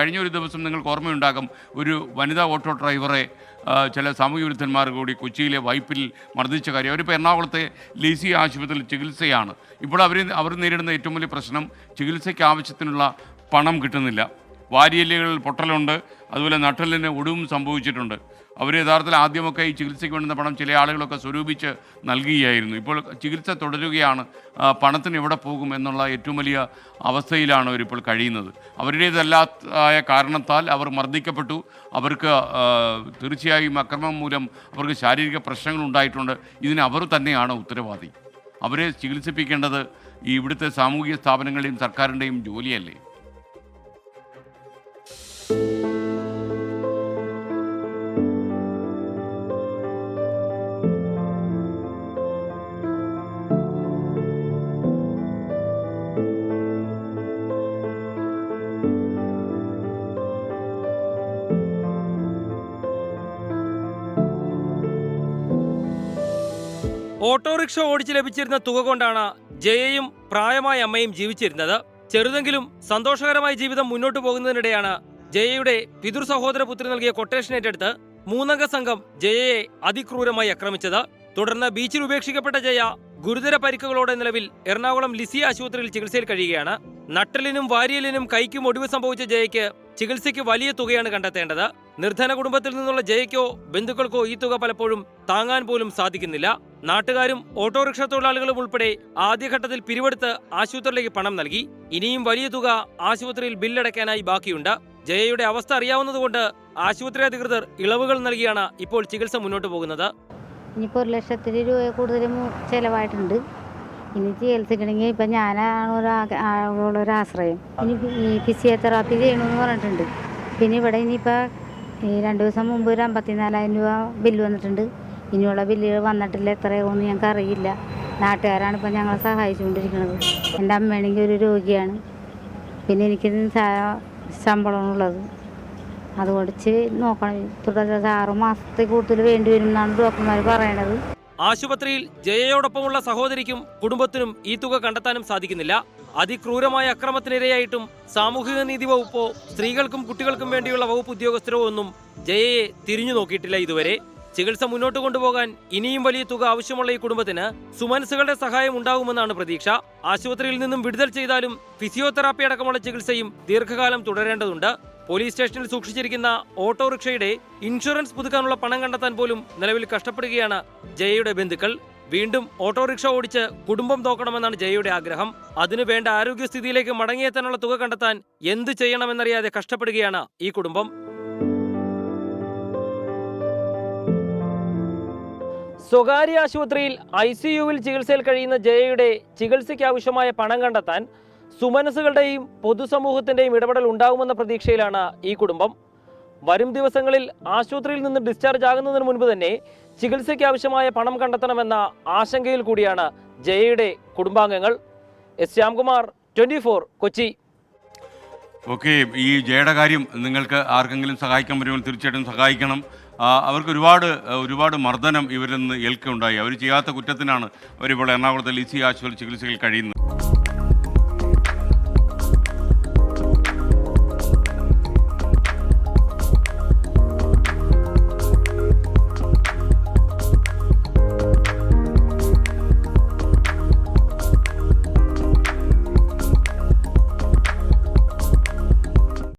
കഴിഞ്ഞ ഒരു ദിവസം നിങ്ങൾക്ക് ഓർമ്മയുണ്ടാകും, ഒരു വനിതാ ഓട്ടോ ഡ്രൈവറെ ചില സാമൂഹ്യ വിരുദ്ധന്മാർ കൂടി കൊച്ചിയിലെ വൈപ്പിൽ മർദ്ദിച്ച കാര്യം. അവരിപ്പോൾ എറണാകുളത്തെ ലിസി ആശുപത്രിയിൽ ചികിത്സയാണ്. ഇപ്പോൾ അവർ നേരിടുന്ന ഏറ്റവും വലിയ പ്രശ്നം ചികിത്സയ്ക്ക് ആവശ്യത്തിനുള്ള പണം കിട്ടുന്നില്ല. വാരിയല്ലുകളിൽ പൊട്ടലുണ്ട്, അതുപോലെ നട്ടലിന് ഒടിവും സംഭവിച്ചിട്ടുണ്ട്. അവർ യഥാർത്ഥത്തിൽ ആദ്യമൊക്കെ ഈ ചികിത്സയ്ക്ക് വേണ്ടുന്ന പണം ചില ആളുകളൊക്കെ സ്വരൂപിച്ച് നൽകുകയായിരുന്നു. ഇപ്പോൾ ചികിത്സ തുടരുകയാണ്. പണത്തിന് എവിടെ പോകും എന്നുള്ള ഏറ്റവും വലിയ അവസ്ഥയിലാണ് അവരിപ്പോൾ കഴിയുന്നത്. അവരുടേതല്ലാത്ത കാരണത്താൽ അവർ മർദ്ദിക്കപ്പെട്ടു. അവർക്ക് തീർച്ചയായും അക്രമം മൂലം അവർക്ക് ശാരീരിക പ്രശ്നങ്ങൾ ഉണ്ടായിട്ടുണ്ട്. ഇതിന് അവർ തന്നെയാണ് ഉത്തരവാദി. അവരെ ചികിത്സിപ്പിക്കേണ്ടത് ഈ ഇവിടുത്തെ സാമൂഹിക സ്ഥാപനങ്ങളുടെയും സർക്കാരിൻ്റെയും ജോലിയല്ലേ? ഓട്ടോറിക്ഷ ഓടിച്ച് ലഭിച്ചിരുന്ന തുക കൊണ്ടാണ് ജയയും പ്രായമായ അമ്മയും ജീവിച്ചിരുന്നത്. ചെറുതെങ്കിലും സന്തോഷകരമായ ജീവിതം മുന്നോട്ടു പോകുന്നതിനിടെയാണ് ജയയുടെ പിതൃ സഹോദര പുത്രി നൽകിയ കൊട്ടേഷൻ ഏറ്റെടുത്ത് മൂന്നംഗ സംഘം ജയയെ അതിക്രൂരമായി ആക്രമിച്ചത്. തുടർന്ന് ബീച്ചിൽ ഉപേക്ഷിക്കപ്പെട്ട ജയ ഗുരുതര പരിക്കുകളോടെ നിലവിൽ എറണാകുളം ലിസി ആശുപത്രിയിൽ ചികിത്സയിൽ കഴിയുകയാണ്. നട്ടലിനും വാരിയലിനും കൈക്കും ഒടിവ് സംഭവിച്ച ജയയ്ക്ക് ചികിത്സയ്ക്ക് വലിയ തുകയാണ് കണ്ടെത്തേണ്ടത്. നിർധന കുടുംബത്തിൽ നിന്നുള്ള ജയയ്ക്കോ ബന്ധുക്കൾക്കോ ഈ തുക പലപ്പോഴും താങ്ങാൻ പോലും സാധിക്കുന്നില്ല. നാട്ടുകാരും ഓട്ടോറിക്ഷ തൊഴിലാളികളും ഉൾപ്പെടെ ആദ്യഘട്ടത്തിൽ പിരിവെടുത്ത് ആശുപത്രിയിലേക്ക് പണം നൽകി. ഇനിയും വലിയ തുക ആശുപത്രിയിൽ ബില്ലടയ്ക്കാനായി ബാക്കിയുണ്ട്. ജയയുടെ അവസ്ഥ അറിയാവുന്നതുകൊണ്ട് ആശുപത്രി അധികൃതർ ഇളവുകൾ നൽകിയാണ് ഇപ്പോൾ ചികിത്സ മുന്നോട്ട് പോകുന്നത്. ഇനിയിപ്പോൾ 1,00,000 രൂപ കൂടുതലും ചിലവായിട്ടുണ്ട്. ഇനി ചികിത്സിക്കണമെങ്കിൽ ഇപ്പം ഞാനാണ് ഒരാശ്രയം. ഇനി ഈ ഫിസിയോതെറാപ്പി ചെയ്യണമെന്ന് പറഞ്ഞിട്ടുണ്ട്. പിന്നെ ഇവിടെ ഇനിയിപ്പോൾ ഈ 2 ദിവസം മുമ്പ് ഒരു 54,000 രൂപ ബില്ല് വന്നിട്ടുണ്ട്. ഇനിയുള്ള ബില്ല് വന്നിട്ടില്ല. എത്രയാകുമെന്ന് ഞങ്ങൾക്ക് അറിയില്ല. നാട്ടുകാരാണ് ഇപ്പം ഞങ്ങളെ സഹായിച്ചുകൊണ്ടിരിക്കുന്നത്. എൻ്റെ അമ്മയാണെങ്കിൽ ഒരു രോഗിയാണ്. പിന്നെ എനിക്ക് ശമ്പളമുള്ളത് അതുകൊണ്ട് നോക്കണം. തുടർന്ന് 6 മാസത്തെ കൂടുതൽ വേണ്ടി വരും എന്നാണ് ഡോക്ടർമാർ പറയണത്. ആശുപത്രിയിൽ ജയയോടൊപ്പമുള്ള സഹോദരിക്കും കുടുംബത്തിനും ഈ തുക കണ്ടെത്താനും സാധിക്കുന്നില്ല. അതിക്രൂരമായ അക്രമത്തിനിരയായിട്ടും സാമൂഹിക നീതി വകുപ്പോ സ്ത്രീകൾക്കും കുട്ടികൾക്കും വേണ്ടിയുള്ള വകുപ്പ് ഉദ്യോഗസ്ഥരോ ഒന്നും ജയയെ തിരിഞ്ഞു നോക്കിയിട്ടില്ല ഇതുവരെ. ചികിത്സ മുന്നോട്ട് കൊണ്ടുപോകാൻ ഇനിയും വലിയ തുക ആവശ്യമുള്ള ഈ കുടുംബത്തിന് സുമനസുകളുടെ സഹായം ഉണ്ടാകുമെന്നാണ് പ്രതീക്ഷ. ആശുപത്രിയിൽ നിന്നും വിടുതൽ ചെയ്താലും ഫിസിയോതെറാപ്പി അടക്കമുള്ള ചികിത്സയും ദീർഘകാലം തുടരേണ്ടതുണ്ട്. പോലീസ് സ്റ്റേഷനിൽ സൂക്ഷിച്ചിരിക്കുന്ന ഓട്ടോറിക്ഷയുടെ ഇൻഷുറൻസ് പുതുക്കാനുള്ള പണം കണ്ടെത്താൻ പോലും നിലവിൽ കഷ്ടപ്പെടുകയാണ് ജയയുടെ ബന്ധുക്കൾ. വീണ്ടും ഓട്ടോറിക്ഷ ഓടിച്ച് കുടുംബം നോക്കണമെന്നാണ് ജയയുടെ ആഗ്രഹം. അതിനു വേണ്ട ആരോഗ്യസ്ഥിതിയിലേക്ക് മടങ്ങിയെത്താനുള്ള തുക കണ്ടെത്താൻ എന്ത് ചെയ്യണമെന്നറിയാതെ കഷ്ടപ്പെടുകയാണ് ഈ കുടുംബം. സ്വകാര്യ ആശുപത്രിയിൽ ICUവിൽ ചികിത്സയിൽ കഴിയുന്ന ജയയുടെ ചികിത്സയ്ക്ക് ആവശ്യമായ പണം കണ്ടെത്താൻ സുമനസുകളുടെയും പൊതുസമൂഹത്തിന്റെയും ഇടപെടൽ ഉണ്ടാകുമെന്ന പ്രതീക്ഷയിലാണ് ഈ കുടുംബം. വരും ദിവസങ്ങളിൽ ആശുപത്രിയിൽ നിന്ന് ഡിസ്ചാർജ് ആകുന്നതിന് മുൻപ് തന്നെ ചികിത്സയ്ക്ക് ആവശ്യമായ പണം കണ്ടെത്തണമെന്ന ആശങ്കയിൽ കൂടിയാണ് ജയയുടെ കുടുംബാംഗങ്ങൾ. എസ് ശ്യാംകുമാർ, 24 കൊച്ചി. ഓക്കെ, ഈ ജയയുടെ കാര്യം നിങ്ങൾക്ക് ആർക്കെങ്കിലും സഹായിക്കാൻ പറ്റുമെങ്കിൽ തീർച്ചയായിട്ടും സഹായിക്കണം. അവർക്ക് ഒരുപാട് മർദ്ദനം ഇവരിൽ നിന്ന് ഏൽക്കുകയുണ്ടായി. അവർ ചെയ്യാത്ത കുറ്റത്തിനാണ് അവരിപ്പോൾ എറണാകുളത്തെ ലിസി ആശുപത്രി ചികിത്സയിൽ കഴിയുന്നത്.